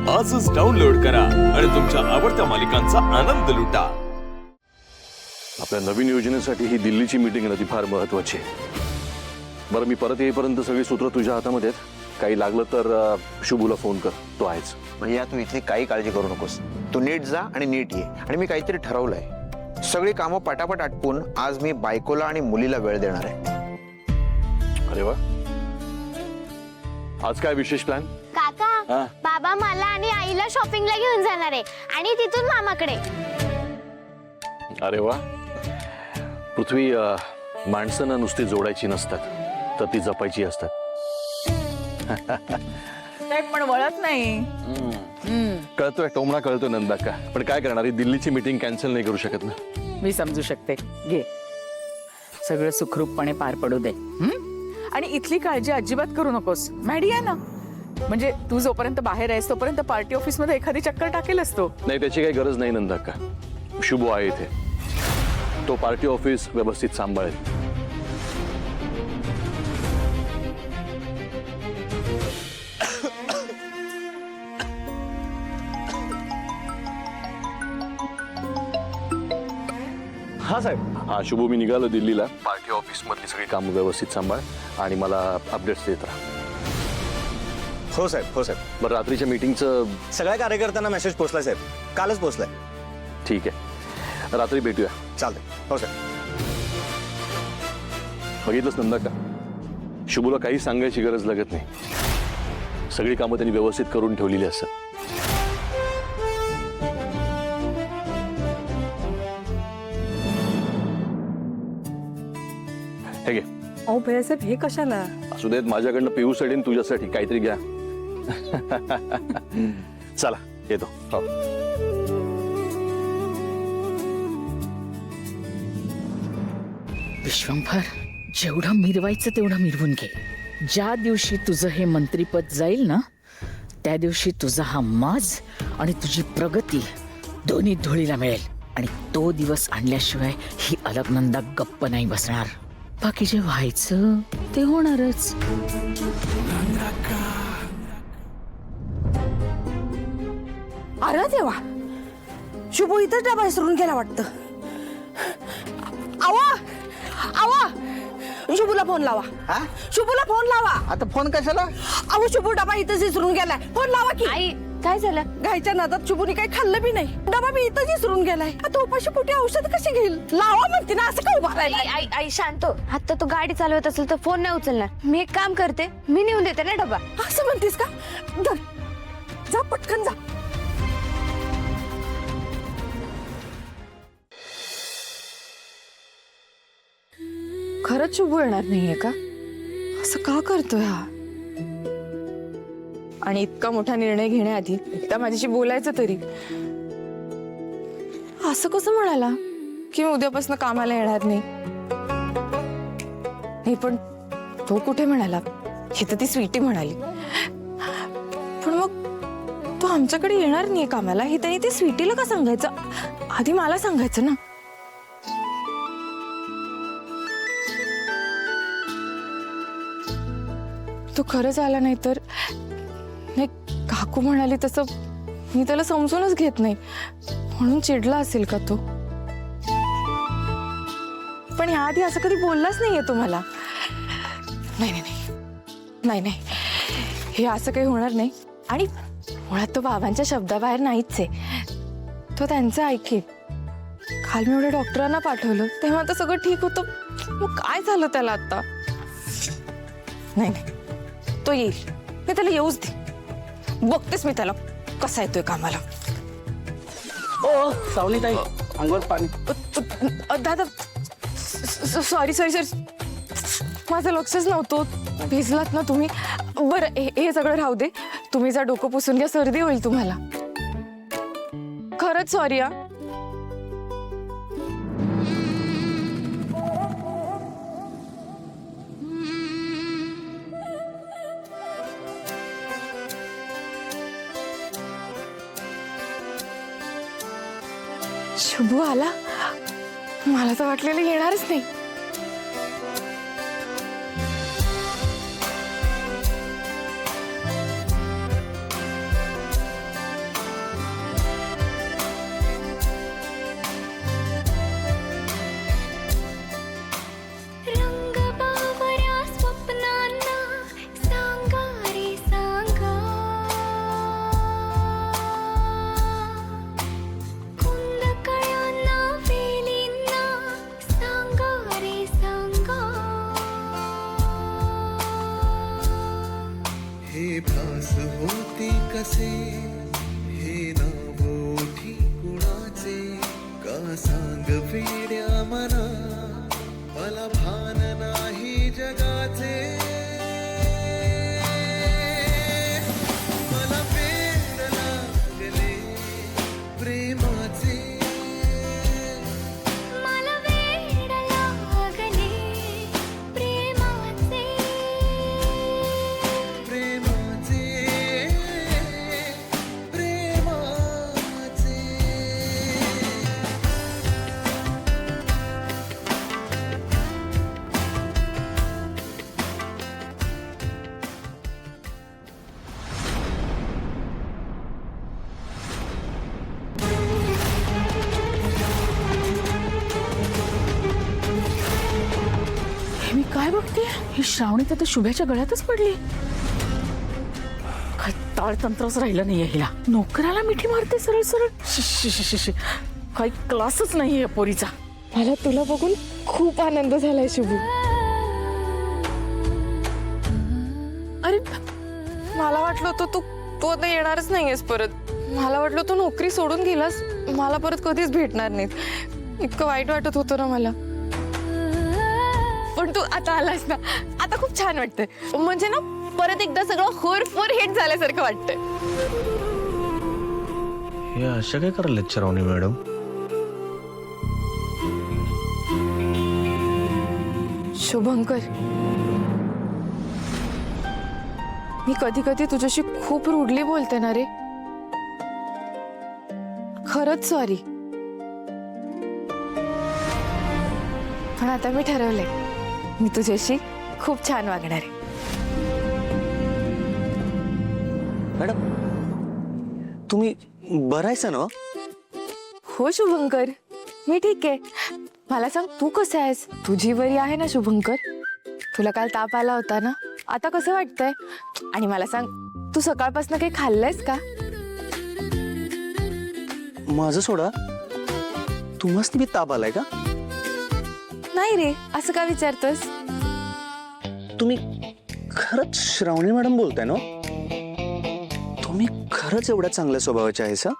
आजच डाउनलोड करा आणि तुमच्या आवडत्या मालिकांचा आनंद लुटा। आपल्या नवीन योजनेसाठी ही दिल्लीची मीटिंग आहे ना, ती फार महत्त्वाची आहे। बरं, मी परत येईपर्यंत सगळी सूत्र तुझ्या हातामध्ये आहेत। काही लागलं तर शुभूला फोन कर, तो आहेच। भैया तू इथली काही काळजी करू नकोस, तू नीट जा आणि नीट ये। आणि मी काहीतरी ठरवलंय, सगळी कामं पटापट आटपून आज मी बायकोला आणि मुलीला वेळ देणार आहे। अरे वा, आज काय विशेष प्लॅन? काका, बाबा मला आणि आईला शॉपिंगला घेऊन जाणार आहे आणि तिथून मामाकडे। अरे वा, पृथ्वी, माणसांना नुसती जोडायची नसतात, तर ती जपायची असतात। पण वळत नाही। कळतोय, टोमणा कळतोय नंदा का, पण काय करणार, ही दिल्लीची मीटिंग कॅन्सल नाही करू शकत ना। मी समजू शकते, घे सगळं सुखरूपपणे पार पडू दे। आणि इथली काळजी अजिबात करू नकोस, मॅडी आहे ना, म्हणजे तू जोपर्यंत बाहेर आहेस तोपर्यंत पार्टी ऑफिस मध्ये एखादी चक्कर टाकेल असतो। नाही, त्याची काही गरज नाही नंदा का, शुभू आहे इथे, तो पार्टी ऑफिस व्यवस्थित सांभाळेल। हा साहेब। हा शुभू, मी निघालो दिल्लीला, पार्टी ऑफिस मधली सगळी कामं व्यवस्थित सांभाळ आणि मला अपडेट्स देत राहा। हो साहेब, हो साहेब। बरं, रात्रीच्या मीटिंगचं सगळ्या कार्यकर्त्यांना मेसेज पोहोचलाय साहेब, कालच पोहोचलाय। ठीक आहे, रात्री भेटूया। चालतंय, हो साहेब। बघितलंच नंदा का, शुभूला काही सांगायची गरज लागत नाही, सगळी कामं त्यांनी व्यवस्थित करून ठेवलेली असतात। हे घे। ओ भैयासाहेब, हे कशाला? असू देत, माझ्याकडनं पिऊसाठी आणि तुझ्यासाठी काहीतरी घ्या। चला येतो। हो, विश्वंभर, जेवढं मिरवायचं तेवढं मिरवून घे। ज्या दिवशी तुझं हे मंत्रीपद जाईल ना, त्या दिवशी तुझा हा माज आणि तुझी प्रगती दोन्ही धुळीला मिळेल। आणि तो दिवस आणल्याशिवाय ही अलगनंदा गप्प नाही बसणार। बाकी जे व्हायचं ते होणारच। अरे देवा, शुभू इथं डबा विसरून गेला वाटतं। आवा आवा, शुभूला फोन लावा। शुभूला फोन लावा। आता फोन कशाला? अहो, शुभू डबा इथंच विसरून गेलाय, फोन लावा की। आई, काय झालं? घाईच्या नादात शुभूने काही खाल्लं बी नाही, डबा बी इथंच विसरून गेलाय। आता उपाशी पोटी औषध कशी घेईल? लावा म्हणते ना, असं का उभा राहिला? आई आई आई शांत हो। आता तू गाडी चालवत असेल तर फोन नाही उचलणार। मी एक काम करते, मी नेऊन देते ना डबा। असं म्हणतेस का? धर, जा पटकन जा। खरंच शुभू येणार नाहीये का? असं का करतोय हा? आणि इतका मोठा निर्णय घेण्याआधी एकदा माझ्याशी बोलायचं तरी। असं कसं म्हणाला की मी उद्यापासून कामाला येणार नाही? नाही, पण तो कुठे म्हणाला, हे तर ती स्वीटी म्हणाली। पण मग तो आमच्याकडे येणार नाहीये कामाला, हे त्यांनी ते स्वीटीला का सांगायचं? आधी मला सांगायचं ना। तो खरंच आला नाही तर, नाही, काकू म्हणाली तसं मी त्याला समजूनच घेत नाही, म्हणून चिडला असेल का तो? पण ह्याआधी असं कधी बोललाच नाहीये तुम्हाला। नाही नाही नाही नाही, हे असं काही होणार नाही। आणि मुळात तो बाबांच्या शब्दाबाहेर नाहीच आहे, तो त्यांचं ऐकेल। काल मी एवढ्या डॉक्टरांना पाठवलं तेव्हा तर सगळं ठीक होतं, मग काय झालं त्याला आता? नाही नाही, तो येईल, मी त्याला येऊच दे, बघतेस मी त्याला कसा येतोय कामाला। ओ सावलीताई, अंगावर पाणी। दादा, सॉरी सॉरी सॉरी, माझं लक्षच नव्हतं, भिजलात ना तुम्ही। बरं, हे सगळं राहू दे, तुम्ही जा डोकं पुसून घ्या, सर्दी होईल तुम्हाला। खरंच सॉरी हा। शुभू आला, मला तर वाटलेलं येणारच नाही। असे हे नाव ओठी कुणाचे का सांग वेड्या मना मला भान नाही जगाचे मला वेड लागले प्रेमाचे मला वेड लागले प्रेमाचे प्रेमाचे प्रेमाचे हे मी काय बघते ही श्रावणी तर शुभ्याच्या गळ्यातच पडली. काय ताळतंत्रच राहिलं नाहीये हिला. नोकराला मिठी मारते सरळ सरळ. शी, शी, शी, शी, शी. काही क्लासच नाहीये या पोरीचा. मला तुला बघून खूप आनंद झालाय शुभू. अरे मला वाटलं होतं तू आता येणारच नाहीयेस परत. मला वाटलं तू नोकरी सोडून गेलास, मला परत कधीच भेटणार नाहीत. इतकं वाईट वाटत होतं ना मला. पण तू आता आलास ना, आता खूप छान वाटतंय. म्हणजे ना परत एकदा सगळं होरफोर हिट झाल्यासारखं वाटतंय. हे अशा काय करायला श्रावणी मॅडम? शुभंकर, मी कधी कधी तुझ्याशी खूप रूडली बोलते ना रे. खरंच सॉरी. पण आता मी ठरवलंय, मी तुझ्याशी खूप छान वागणार आहे. मॅडम तुम्ही बरायचा ना? हो शुभंकर, मी ठीक आहे. मला सांग, तू कसं आहेस? तुझी बरी आहे ना शुभंकर? तुला काल ताप आला होता ना, आता कसं वाटतंय? आणि मला सांग, तू सकाळपासून काही खाल्लंयस का? माझं सोडा, तुम्हाच मी ताप आलाय का? नाही रे, असं का विचारतोस? तुम्ही खरंच श्रावणी मॅडम बोलताय ना? तुम्ही खरंच एवढ्या चांगल्या स्वभावाच्या आहेस हा?